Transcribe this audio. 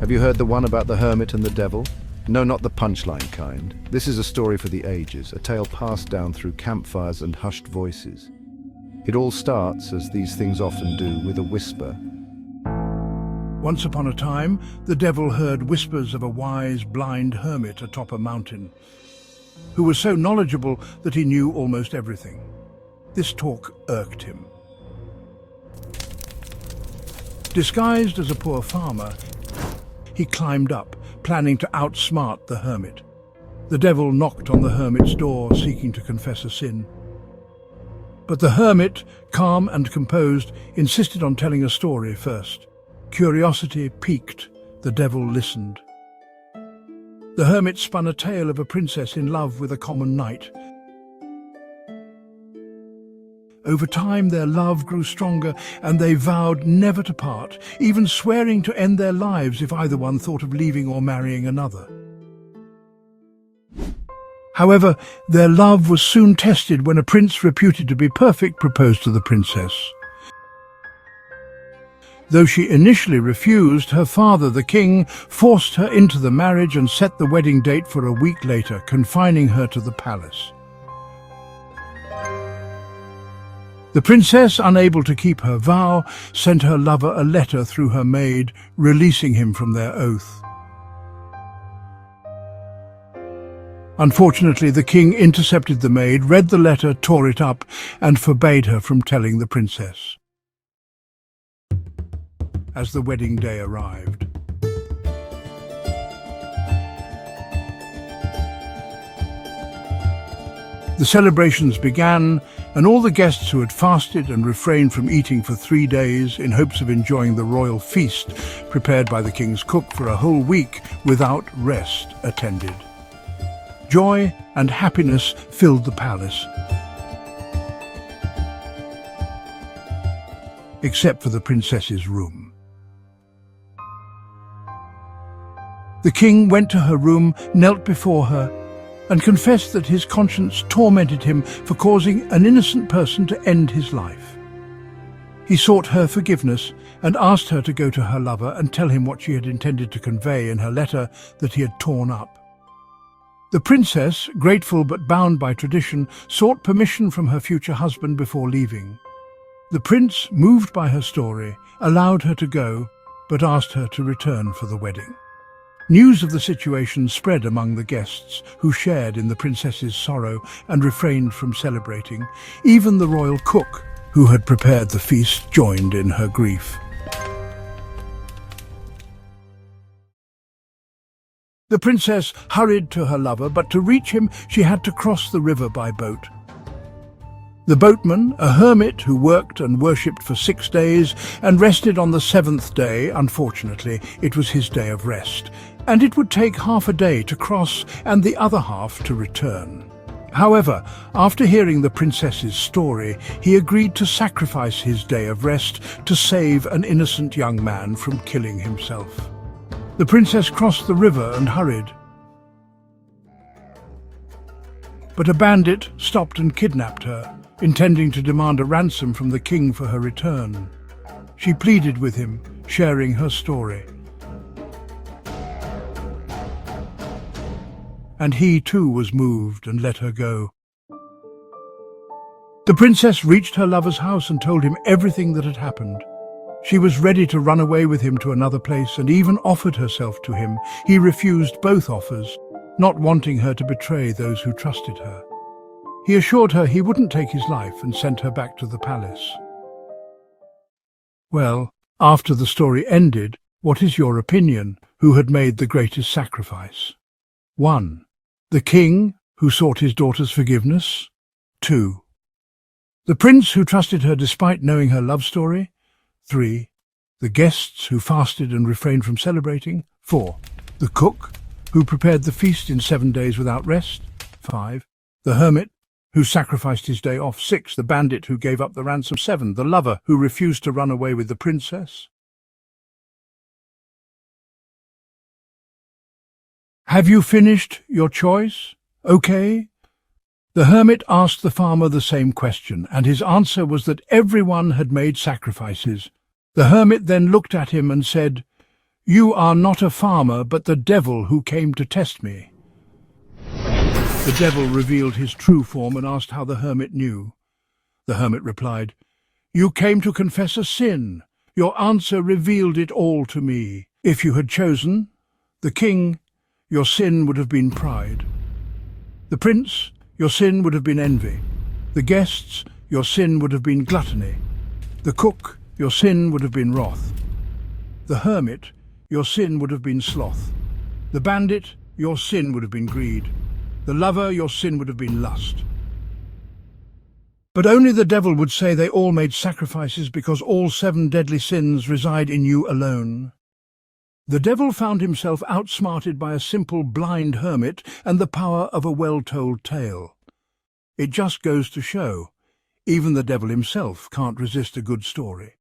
Have you heard the one about the hermit and the devil? No, not the punchline kind. This is a story for the ages, a tale passed down through campfires and hushed voices. It all starts, as these things often do, with a whisper. Once upon a time, the devil heard whispers of a wise, blind hermit atop a mountain, who was so knowledgeable that he knew almost everything. This talk irked him. Disguised as a poor farmer, he climbed up, planning to outsmart the hermit. The devil knocked on the hermit's door, seeking to confess a sin. But the hermit, calm and composed, insisted on telling a story first. Curiosity piqued, the devil listened. The hermit spun a tale of a princess in love with a common knight. Over time, their love grew stronger, and they vowed never to part, even swearing to end their lives if either one thought of leaving or marrying another. However, their love was soon tested when a prince reputed to be perfect proposed to the princess. Though she initially refused, her father, the king, forced her into the marriage and set the wedding date for a week later, confining her to the palace. The princess, unable to keep her vow, sent her lover a letter through her maid, releasing him from their oath. Unfortunately, the king intercepted the maid, read the letter, tore it up, and forbade her from telling the princess. As the wedding day arrived, the celebrations began, and all the guests who had fasted and refrained from eating for 3 days in hopes of enjoying the royal feast prepared by the king's cook for a whole week without rest attended. Joy and happiness filled the palace, except for the princess's room. The king went to her room, knelt before her, and confessed that his conscience tormented him for causing an innocent person to end his life. He sought her forgiveness and asked her to go to her lover and tell him what she had intended to convey in her letter that he had torn up. The princess, grateful but bound by tradition, sought permission from her future husband before leaving. The prince, moved by her story, allowed her to go, but asked her to return for the wedding. News of the situation spread among the guests, who shared in the princess's sorrow and refrained from celebrating. Even the royal cook, who had prepared the feast, joined in her grief. The princess hurried to her lover, but to reach him she had to cross the river by boat. The boatman, a hermit who worked and worshipped for 6 days and rested on the 7th day, unfortunately, it was his day of rest, and it would take half a day to cross and the other half to return. However, after hearing the princess's story, he agreed to sacrifice his day of rest to save an innocent young man from killing himself. The princess crossed the river and hurried. But a bandit stopped and kidnapped her, intending to demand a ransom from the king for her return. She pleaded with him, sharing her story. And he too was moved and let her go. The princess reached her lover's house and told him everything that had happened. She was ready to run away with him to another place and even offered herself to him. He refused both offers, not wanting her to betray those who trusted her. He assured her he wouldn't take his life and sent her back to the palace. Well, after the story ended, what is your opinion? Who had made the greatest sacrifice? 1. The king, who sought his daughter's forgiveness. 2. The prince, who trusted her despite knowing her love story. 3. The guests, who fasted and refrained from celebrating. 4. The cook, who prepared the feast in 7 days without rest. 5. The hermit, who sacrificed his day off. 6. The bandit, who gave up the ransom. 7. The lover, who refused to run away with the princess. Have you finished your choice? Okay. The hermit asked the farmer the same question, and his answer was that everyone had made sacrifices. The hermit then looked at him and said, "You are not a farmer, but the devil who came to test me." The devil revealed his true form and asked how the hermit knew. The hermit replied, "You came to confess a sin. Your answer revealed it all to me. If you had chosen the king, your sin would have been pride. The prince, your sin would have been envy. The guests, your sin would have been gluttony. The cook, your sin would have been wrath. The hermit, your sin would have been sloth. The bandit, your sin would have been greed. The lover, your sin would have been lust." But only the devil would say they all made sacrifices because all 7 deadly sins reside in you alone. The devil found himself outsmarted by a simple blind hermit and the power of a well-told tale. It just goes to show, even the devil himself can't resist a good story.